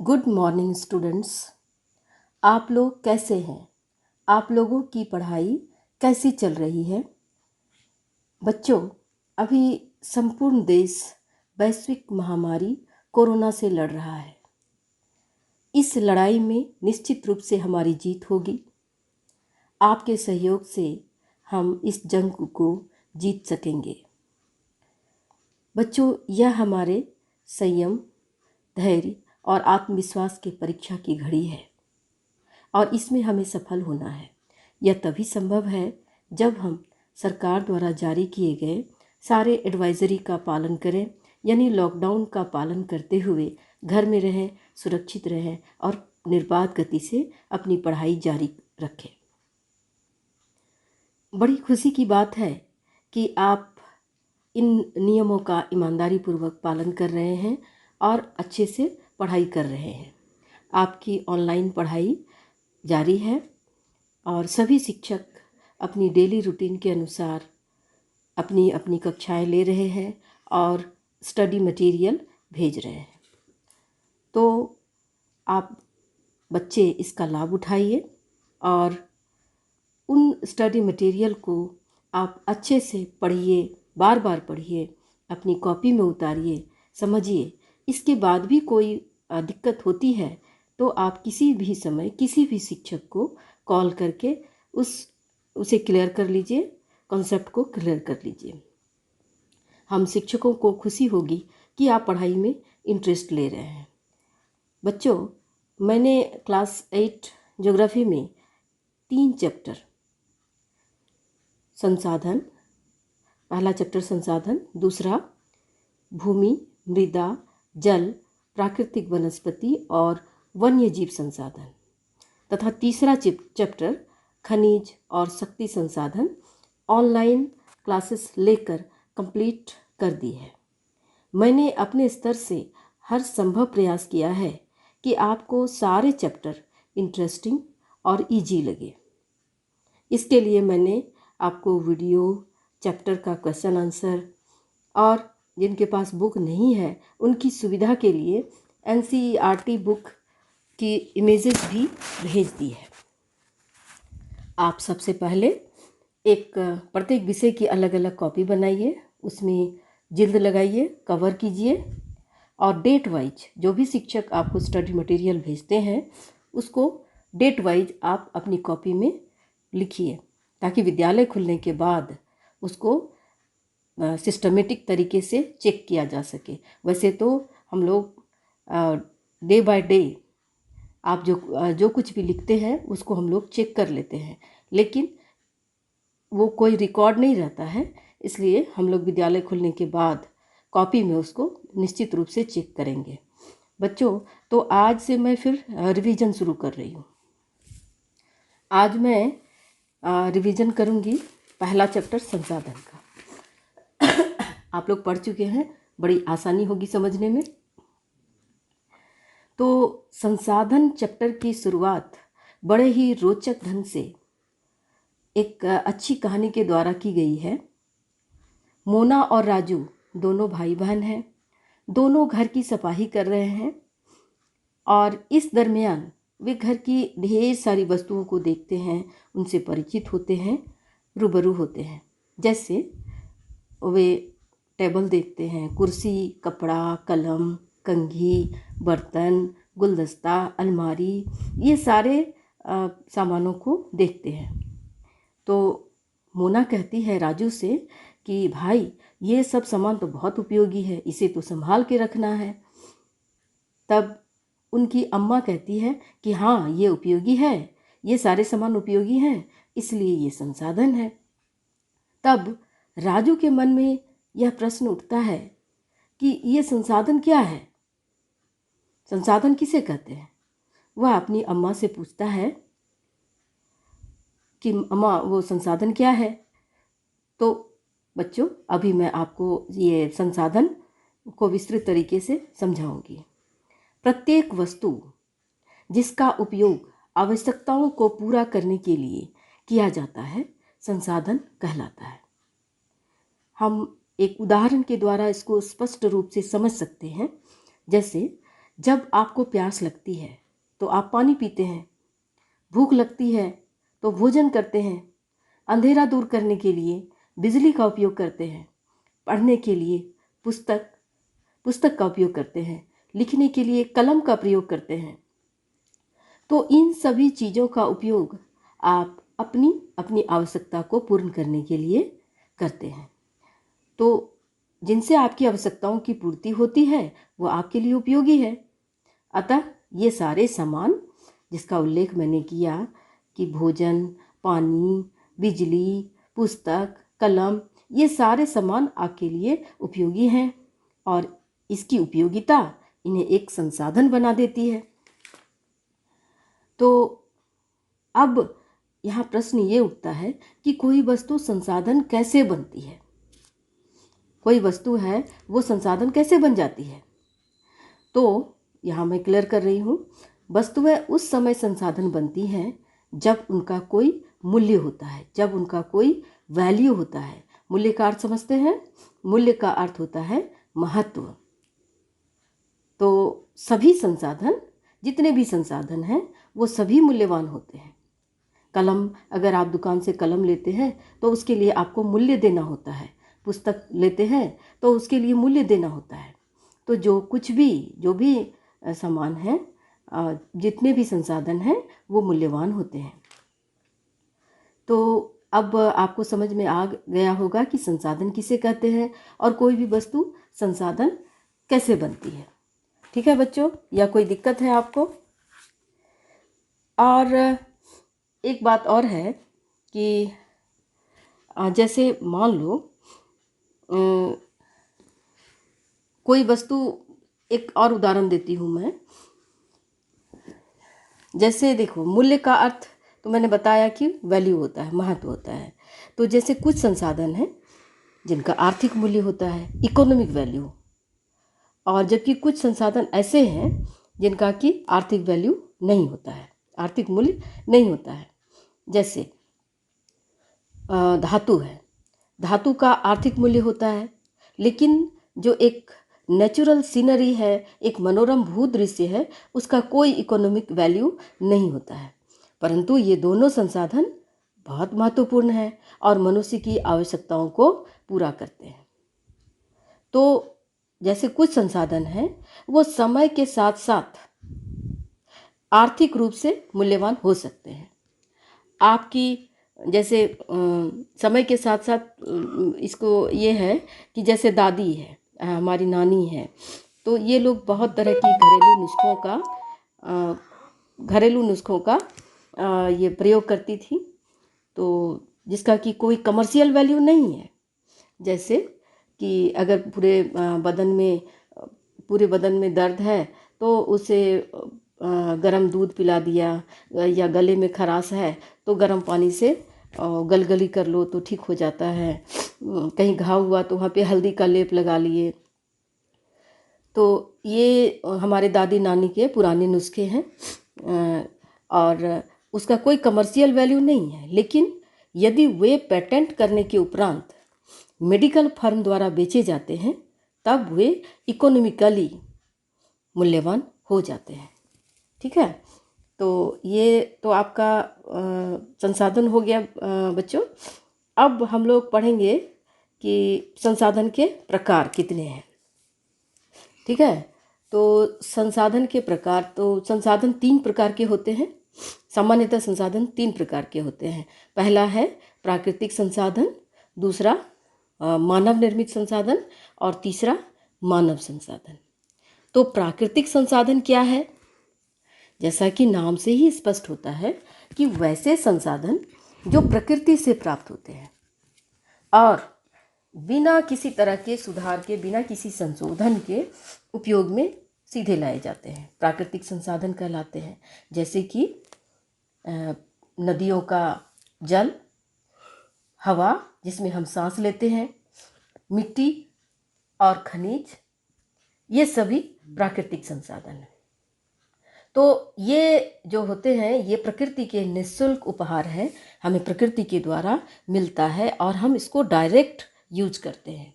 Good morning students. आप लोग कैसे हैं? आप लोगों की पढ़ाई कैसी चल रही है? बच्चों, अभी संपूर्ण देश वैश्विक महामारी कोरोना से लड़ रहा है। इस लड़ाई में निश्चित रूप से हमारी जीत होगी। आपके सहयोग से हम इस जंग को जीत सकेंगे। बच्चों, यह हमारे संयम, धैर्य और आत्मविश्वास की परीक्षा की घड़ी है और इसमें हमें सफल होना है। यह तभी संभव है जब हम सरकार द्वारा जारी किए गए सारे एडवाइजरी का पालन करें, यानी लॉकडाउन का पालन करते हुए घर में रहें, सुरक्षित रहें और निर्बाध गति से अपनी पढ़ाई जारी रखें। बड़ी खुशी की बात है कि आप इन नियमों का ईमानदारी पूर्वक पालन कर रहे हैं और अच्छे से पढ़ाई कर रहे हैं। आपकी ऑनलाइन पढ़ाई जारी है और सभी शिक्षक अपनी डेली रूटीन के अनुसार अपनी अपनी कक्षाएं ले रहे हैं और स्टडी मटेरियल भेज रहे हैं। तो आप बच्चे इसका लाभ उठाइए और उन स्टडी मटेरियल को आप अच्छे से पढ़िए, बार बार पढ़िए, अपनी कॉपी में उतारिए, समझिए। इसके बाद भी कोई दिक्कत होती है तो आप किसी भी समय किसी भी शिक्षक को कॉल करके उसे क्लियर कर लीजिए, कॉन्सेप्ट को क्लियर कर लीजिए। हम शिक्षकों को खुशी होगी कि आप पढ़ाई में इंटरेस्ट ले रहे हैं। बच्चों, मैंने क्लास 8 ज्योग्राफी में 3 चैप्टर संसाधन, पहला चैप्टर संसाधन, दूसरा भूमि, मृदा, जल, प्राकृतिक वनस्पति और वन्यजीव संसाधन तथा तीसरा चैप्टर खनिज और शक्ति संसाधन ऑनलाइन क्लासेस लेकर कंप्लीट कर दी है। मैंने अपने स्तर से हर संभव प्रयास किया है कि आपको सारे चैप्टर इंटरेस्टिंग और इजी लगे। इसके लिए मैंने आपको वीडियो, चैप्टर का क्वेश्चन आंसर और जिनके पास बुक नहीं है उनकी सुविधा के लिए NCERT बुक की इमेजेस भी भेज दी है। आप सबसे पहले प्रत्येक विषय की अलग अलग कॉपी बनाइए, उसमें जिल्द लगाइए, कवर कीजिए और डेट वाइज जो भी शिक्षक आपको स्टडी मटेरियल भेजते हैं उसको डेट वाइज आप अपनी कॉपी में लिखिए ताकि विद्यालय खुलने के बाद उसको सिस्टमेटिक तरीके से चेक किया जा सके। वैसे तो हम लोग डे बाय डे आप जो कुछ भी लिखते हैं उसको हम लोग चेक कर लेते हैं, लेकिन वो कोई रिकॉर्ड नहीं रहता है, इसलिए हम लोग विद्यालय खुलने के बाद कॉपी में उसको निश्चित रूप से चेक करेंगे। बच्चों, तो आज से मैं फिर रिवीजन शुरू कर रही हूँ। आज मैं रिवीजन करूँगी पहला चैप्टर संसाधन का। आप लोग पढ़ चुके हैं, बड़ी आसानी होगी समझने में। तो संसाधन चैप्टर की शुरुआत बड़े ही रोचक ढंग से एक अच्छी कहानी के द्वारा की गई है। मोना और राजू दोनों भाई बहन हैं, दोनों घर की सफाई कर रहे हैं और इस दरमियान वे घर की ढेर सारी वस्तुओं को देखते हैं, उनसे परिचित होते हैं, रूबरू होते हैं। जैसे वे टेबल देखते हैं, कुर्सी, कपड़ा, कलम, कंघी, बर्तन, गुलदस्ता, अलमारी, ये सारे सामानों को देखते हैं। तो मोना कहती है राजू से कि भाई, ये सब सामान तो बहुत उपयोगी है, इसे तो संभाल के रखना है। तब उनकी अम्मा कहती है कि हाँ, ये उपयोगी है, ये सारे सामान उपयोगी हैं, इसलिए ये संसाधन है। तब राजू के मन में यह प्रश्न उठता है कि ये संसाधन क्या है, संसाधन किसे कहते हैं। वह अपनी अम्मा से पूछता है कि अम्मा, वो संसाधन क्या है। तो बच्चों, अभी मैं आपको ये संसाधन को विस्तृत तरीके से समझाऊंगी। प्रत्येक वस्तु जिसका उपयोग आवश्यकताओं को पूरा करने के लिए किया जाता है संसाधन कहलाता है। हम एक उदाहरण के द्वारा इसको स्पष्ट रूप से समझ सकते हैं। जैसे जब आपको प्यास लगती है तो आप पानी पीते हैं, भूख लगती है तो भोजन करते हैं, अंधेरा दूर करने के लिए बिजली का उपयोग करते हैं, पढ़ने के लिए पुस्तक का उपयोग करते हैं, लिखने के लिए कलम का प्रयोग करते हैं। तो इन सभी चीज़ों का उपयोग आप अपनी अपनी आवश्यकता को पूर्ण करने के लिए करते हैं। तो जिनसे आपकी आवश्यकताओं की पूर्ति होती है वो आपके लिए उपयोगी है। अतः ये सारे सामान जिसका उल्लेख मैंने किया कि भोजन, पानी, बिजली, पुस्तक, कलम, ये सारे सामान आपके लिए उपयोगी हैं और इसकी उपयोगिता इन्हें एक संसाधन बना देती है। तो अब यहाँ प्रश्न ये उठता है कि कोई वस्तु संसाधन कैसे बनती है? कोई वस्तु है वो संसाधन कैसे बन जाती है? तो यहाँ मैं क्लियर कर रही हूँ, वस्तुएं उस समय संसाधन बनती हैं जब उनका कोई मूल्य होता है, जब उनका कोई वैल्यू होता है। मूल्य का अर्थ समझते हैं? मूल्य का अर्थ होता है महत्व। तो सभी संसाधन, जितने भी संसाधन हैं वो सभी मूल्यवान होते हैं। कलम, अगर आप दुकान से कलम लेते हैं तो उसके लिए आपको मूल्य देना होता है। पुस्तक लेते हैं तो उसके लिए मूल्य देना होता है। तो जो भी सामान है, जितने भी संसाधन हैं वो मूल्यवान होते हैं। तो अब आपको समझ में आ गया होगा कि संसाधन किसे कहते हैं और कोई भी वस्तु संसाधन कैसे बनती है। ठीक है बच्चों, या कोई दिक्कत है आपको? और एक बात और है कि जैसे मान लो कोई वस्तु, एक और उदाहरण देती हूँ मैं। जैसे देखो, मूल्य का अर्थ तो मैंने बताया कि वैल्यू होता है, महत्व होता है। तो जैसे कुछ संसाधन हैं जिनका आर्थिक मूल्य होता है, इकोनॉमिक वैल्यू, और जबकि कुछ संसाधन ऐसे हैं जिनका कि आर्थिक वैल्यू नहीं होता है, आर्थिक मूल्य नहीं होता है। जैसे धातु है, धातु का आर्थिक मूल्य होता है, लेकिन जो एक नेचुरल सीनरी है, एक मनोरम भूदृश्य है, उसका कोई इकोनॉमिक वैल्यू नहीं होता है। परंतु ये दोनों संसाधन बहुत महत्वपूर्ण है और मनुष्य की आवश्यकताओं को पूरा करते हैं। तो जैसे कुछ संसाधन हैं वो समय के साथ साथ आर्थिक रूप से मूल्यवान हो सकते हैं। आपकी जैसे समय के साथ साथ इसको ये है कि जैसे दादी है, हमारी नानी है, तो ये लोग बहुत तरह की घरेलू नुस्खों का ये प्रयोग करती थी, तो जिसका कि कोई कमर्शियल वैल्यू नहीं है। जैसे कि अगर पूरे बदन में दर्द है तो उसे गरम दूध पिला दिया, या गले में खराश है तो गर्म पानी से गलगली कर लो तो ठीक हो जाता है। कहीं घाव हुआ तो वहाँ पे हल्दी का लेप लगा लिए। तो ये हमारे दादी नानी के पुराने नुस्खे हैं और उसका कोई कमर्शियल वैल्यू नहीं है। लेकिन यदि वे पेटेंट करने के उपरांत मेडिकल फर्म द्वारा बेचे जाते हैं तब वे इकोनॉमिकली मूल्यवान हो जाते हैं। ठीक है, तो ये तो आपका संसाधन हो गया बच्चों। अब हम लोग पढ़ेंगे कि संसाधन के प्रकार कितने हैं। ठीक है, तो संसाधन के प्रकार, तो संसाधन 3 प्रकार के होते हैं। सामान्यतः संसाधन 3 प्रकार के होते हैं। पहला है प्राकृतिक संसाधन, दूसरा मानव निर्मित संसाधन और तीसरा मानव संसाधन। तो प्राकृतिक संसाधन क्या है? जैसा कि नाम से ही स्पष्ट होता है कि वैसे संसाधन जो प्रकृति से प्राप्त होते हैं और बिना किसी तरह के सुधार के, बिना किसी संशोधन के उपयोग में सीधे लाए जाते हैं, प्राकृतिक संसाधन कहलाते हैं। जैसे कि नदियों का जल, हवा जिसमें हम सांस लेते हैं, मिट्टी और खनिज, ये सभी प्राकृतिक संसाधन हैं। तो ये जो होते हैं ये प्रकृति के निःशुल्क उपहार हैं, हमें प्रकृति के द्वारा मिलता है और हम इसको डायरेक्ट यूज करते हैं।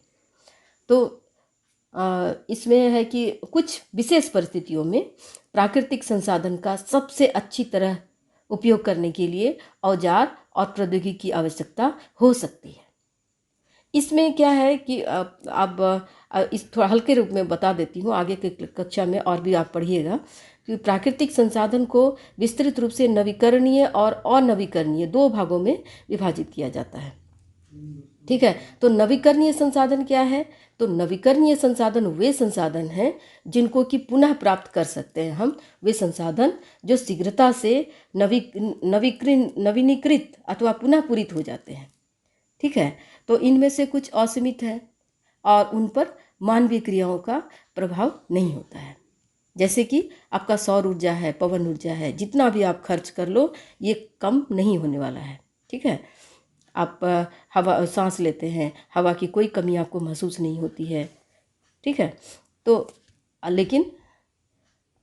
तो इसमें है कि कुछ विशेष परिस्थितियों में प्राकृतिक संसाधन का सबसे अच्छी तरह उपयोग करने के लिए औजार और प्रौद्योगिकी की आवश्यकता हो सकती है। इसमें क्या है कि अब इस थोड़ा हल्के रूप में बता देती हूँ, आगे के कक्षा में और भी आप पढ़िएगा कि प्राकृतिक संसाधन को विस्तृत रूप से नवीकरणीय और अनवीकरणीय दो भागों में विभाजित किया जाता है। ठीक है, तो नवीकरणीय संसाधन क्या है? तो नवीकरणीय संसाधन वे संसाधन हैं जिनको कि पुनः प्राप्त कर सकते हैं हम, वे संसाधन जो शीघ्रता से नवीनीकृत अथवा पुनः पूरित हो जाते हैं। ठीक है, तो इनमें से कुछ असीमित है और उन पर मानवीय क्रियाओं का प्रभाव नहीं होता है। जैसे कि आपका सौर ऊर्जा है, पवन ऊर्जा है, जितना भी आप खर्च कर लो ये कम नहीं होने वाला है। ठीक है, आप हवा सांस लेते हैं, हवा की कोई कमी आपको महसूस नहीं होती है। ठीक है, तो लेकिन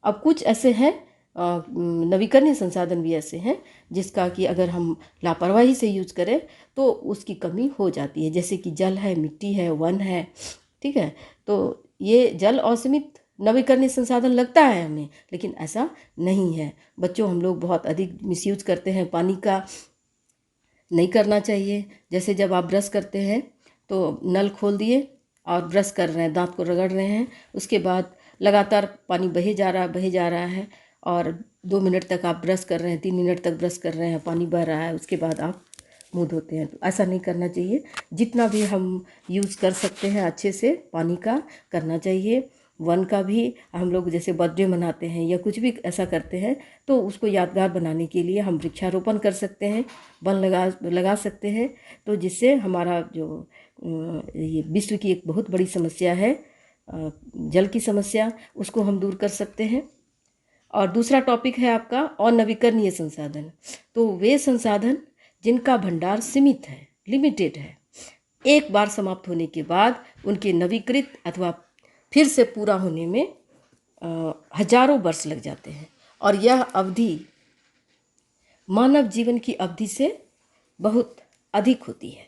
अब कुछ ऐसे हैं नवीकरणीय संसाधन भी ऐसे हैं जिसका कि अगर हम लापरवाही से यूज करें तो उसकी कमी हो जाती है, जैसे कि जल है, मिट्टी है, वन है। ठीक है, तो ये जल असीमित नवीकरणीय संसाधन लगता है हमें, लेकिन ऐसा नहीं है। बच्चों, हम लोग बहुत अधिक मिसयूज करते हैं पानी का, नहीं करना चाहिए। जैसे जब आप ब्रश करते हैं तो नल खोल दिए और ब्रश कर रहे हैं, दांत को रगड़ रहे हैं, उसके बाद लगातार पानी बहे जा रहा है और 2 मिनट तक आप ब्रश कर रहे हैं, 3 मिनट तक ब्रश कर रहे हैं, पानी बह रहा है, उसके बाद आप मुंह धोते हैं। तो ऐसा नहीं करना चाहिए। जितना भी हम यूज़ कर सकते हैं अच्छे से पानी का करना चाहिए। वन का भी हम लोग जैसे बर्थडे मनाते हैं या कुछ भी ऐसा करते हैं तो उसको यादगार बनाने के लिए हम वृक्षारोपण कर सकते हैं, वन लगा सकते हैं। तो जिससे हमारा जो ये विश्व की एक बहुत बड़ी समस्या है जल की समस्या, उसको हम दूर कर सकते हैं। और दूसरा टॉपिक है आपका अनवीकरणीय संसाधन। तो वे संसाधन जिनका भंडार सीमित है, लिमिटेड है, एक बार समाप्त होने के बाद उनके नवीकृत अथवा फिर से पूरा होने में हजारों वर्ष लग जाते हैं और यह अवधि मानव जीवन की अवधि से बहुत अधिक होती है।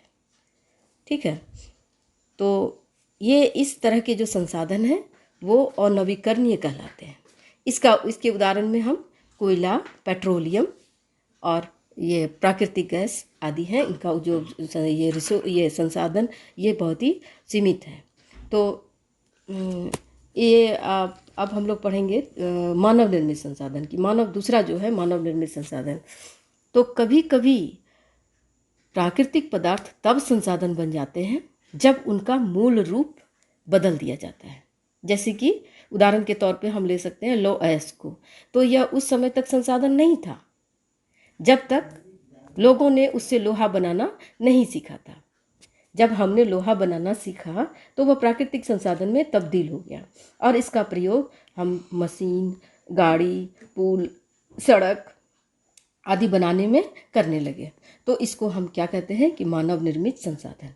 ठीक है, तो ये इस तरह के जो संसाधन हैं वो अनवीकरणीय कहलाते हैं। इसके उदाहरण में हम कोयला, पेट्रोलियम और ये प्राकृतिक गैस आदि हैं। इनका जो ये संसाधन ये बहुत ही सीमित है। तो ये अब हम लोग पढ़ेंगे मानव निर्मित संसाधन की। दूसरा जो है मानव निर्मित संसाधन। तो कभी कभी प्राकृतिक पदार्थ तब संसाधन बन जाते हैं जब उनका मूल रूप बदल दिया जाता है। जैसे कि उदाहरण के तौर पे हम ले सकते हैं लौह अयस्क को। तो यह उस समय तक संसाधन नहीं था जब तक लोगों ने उससे लोहा बनाना नहीं सीखा था। जब हमने लोहा बनाना सीखा तो वह प्राकृतिक संसाधन में तब्दील हो गया और इसका प्रयोग हम मशीन, गाड़ी, पुल, सड़क आदि बनाने में करने लगे। तो इसको हम क्या कहते हैं कि मानव निर्मित संसाधन।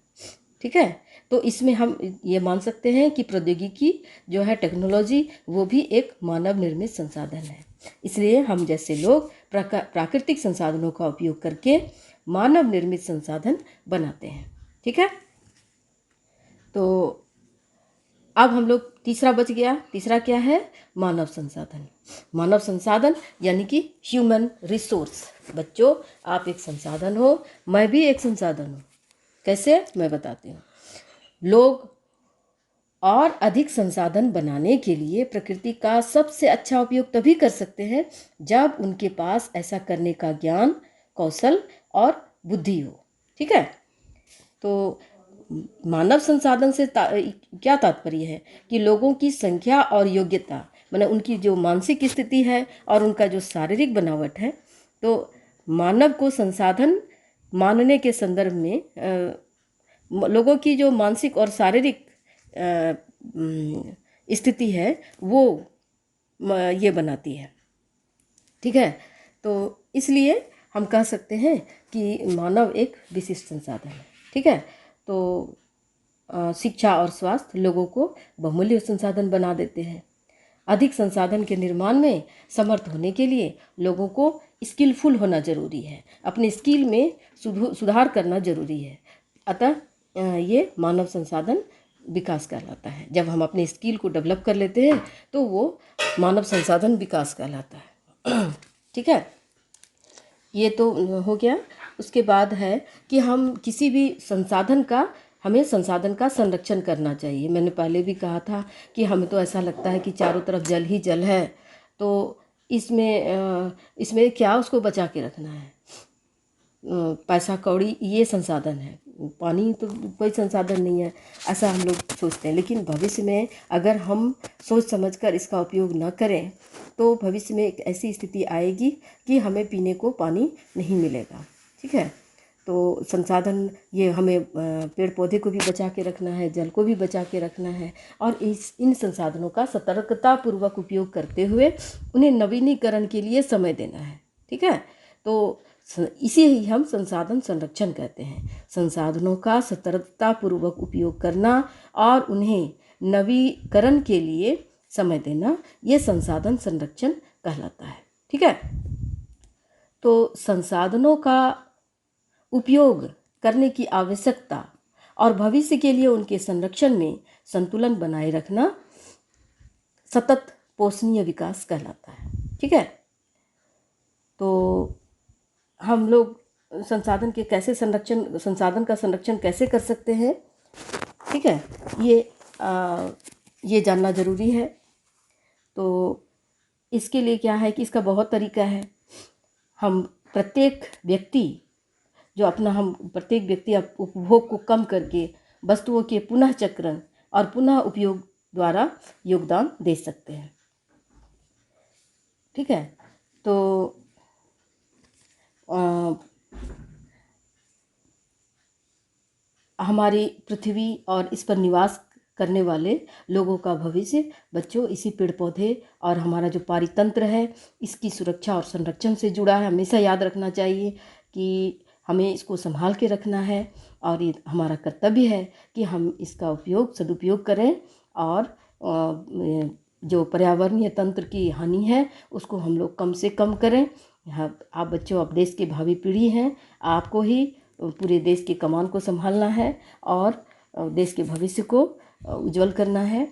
ठीक है, तो इसमें हम ये मान सकते हैं कि प्रौद्योगिकी जो है, टेक्नोलॉजी, वो भी एक मानव निर्मित संसाधन है। इसलिए हम जैसे लोग प्राकृतिक संसाधनों का उपयोग करके मानव निर्मित संसाधन बनाते हैं। ठीक है, तो अब हम लोग तीसरा बच गया। तीसरा क्या है? मानव संसाधन। मानव संसाधन यानी कि ह्यूमन रिसोर्स। बच्चों, आप एक संसाधन हो, मैं भी एक संसाधन हूँ। कैसे? मैं बताती हूँ। लोग और अधिक संसाधन बनाने के लिए प्रकृति का सबसे अच्छा उपयोग तभी कर सकते हैं जब उनके पास ऐसा करने का ज्ञान, कौशल और बुद्धि हो। ठीक है, तो मानव संसाधन से क्या तात्पर्य है कि लोगों की संख्या और योग्यता, मतलब उनकी जो मानसिक स्थिति है और उनका जो शारीरिक बनावट है। तो मानव को संसाधन मानने के संदर्भ में लोगों की जो मानसिक और शारीरिक स्थिति है वो ये बनाती है। ठीक है, तो इसलिए हम कह सकते हैं कि मानव एक विशिष्ट संसाधन है। ठीक है, तो शिक्षा और स्वास्थ्य लोगों को बहुमूल्य संसाधन बना देते हैं। अधिक संसाधन के निर्माण में समर्थ होने के लिए लोगों को स्किलफुल होना जरूरी है, अपने स्किल में सुधार करना जरूरी है। अतः ये मानव संसाधन विकास कहलाता है। जब हम अपने स्किल को डेवलप कर लेते हैं तो वो मानव संसाधन विकास कहलाता है। ठीक है, ये तो हो गया। उसके बाद है कि हम किसी भी संसाधन का हमें संसाधन का संरक्षण करना चाहिए। मैंने पहले भी कहा था कि हमें तो ऐसा लगता है कि चारों तरफ जल ही जल है, तो इसमें क्या उसको बचा के रखना है। पैसा कौड़ी ये संसाधन है, पानी तो कोई संसाधन नहीं है, ऐसा हम लोग सोचते हैं। लेकिन भविष्य में अगर हम सोच समझकर इसका उपयोग न करें तो भविष्य में एक ऐसी स्थिति आएगी कि हमें पीने को पानी नहीं मिलेगा। ठीक है, तो संसाधन ये हमें पेड़ पौधे को भी बचा के रखना है, जल को भी बचा के रखना है, और इन संसाधनों का सतर्कतापूर्वक उपयोग करते हुए उन्हें नवीनीकरण के लिए समय देना है। ठीक है, तो इसे ही हम संसाधन संरक्षण कहते हैं। संसाधनों का सतर्कतापूर्वक उपयोग करना और उन्हें नवीकरण के लिए समय देना, ये संसाधन संरक्षण कहलाता है। ठीक है, तो संसाधनों का उपयोग करने की आवश्यकता और भविष्य के लिए उनके संरक्षण में संतुलन बनाए रखना सतत पोषणीय विकास कहलाता है। ठीक है, तो हम लोग संसाधन का संरक्षण कैसे कर सकते हैं, ठीक है, ये जानना ज़रूरी है। तो इसके लिए क्या है कि इसका बहुत तरीका है। हम प्रत्येक व्यक्ति उपभोग को कम करके वस्तुओं के पुनः चक्रण और पुनः उपयोग द्वारा योगदान दे सकते हैं। ठीक है, तो हमारी पृथ्वी और इस पर निवास करने वाले लोगों का भविष्य बच्चों इसी पेड़ पौधे और हमारा जो पारितंत्र है इसकी सुरक्षा और संरक्षण से जुड़ा है। हमेशा याद रखना चाहिए कि हमें इसको संभाल के रखना है और ये हमारा कर्तव्य है कि हम इसका सदुपयोग करें और जो पर्यावरणीय तंत्र की हानि है उसको हम लोग कम से कम करें। आप बच्चों, आप देश के भावी पीढ़ी हैं, आपको ही पूरे देश की कमान को संभालना है और देश के भविष्य को उज्जवल करना है।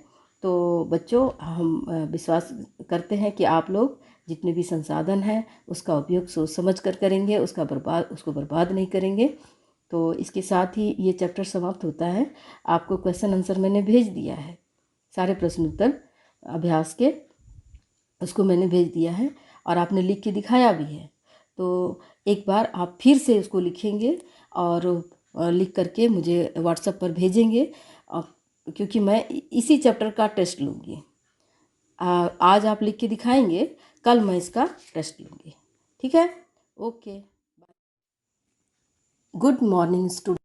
तो बच्चों, हम विश्वास करते हैं कि आप लोग जितने भी संसाधन हैं उसका उपयोग सोच समझ कर करेंगे, उसको बर्बाद नहीं करेंगे। तो इसके साथ ही ये चैप्टर समाप्त होता है। आपको क्वेश्चन आंसर मैंने भेज दिया है, सारे प्रश्न उत्तर अभ्यास के उसको मैंने भेज दिया है और आपने लिख के दिखाया भी है। तो एक बार आप फिर से उसको लिखेंगे और लिख करके मुझे व्हाट्सएप पर भेजेंगे, क्योंकि मैं इसी चैप्टर का टेस्ट लूँगी। आज आप लिख के दिखाएंगे, कल मैं इसका टेस्ट लूँगी। ठीक है, ओके। Good morning student.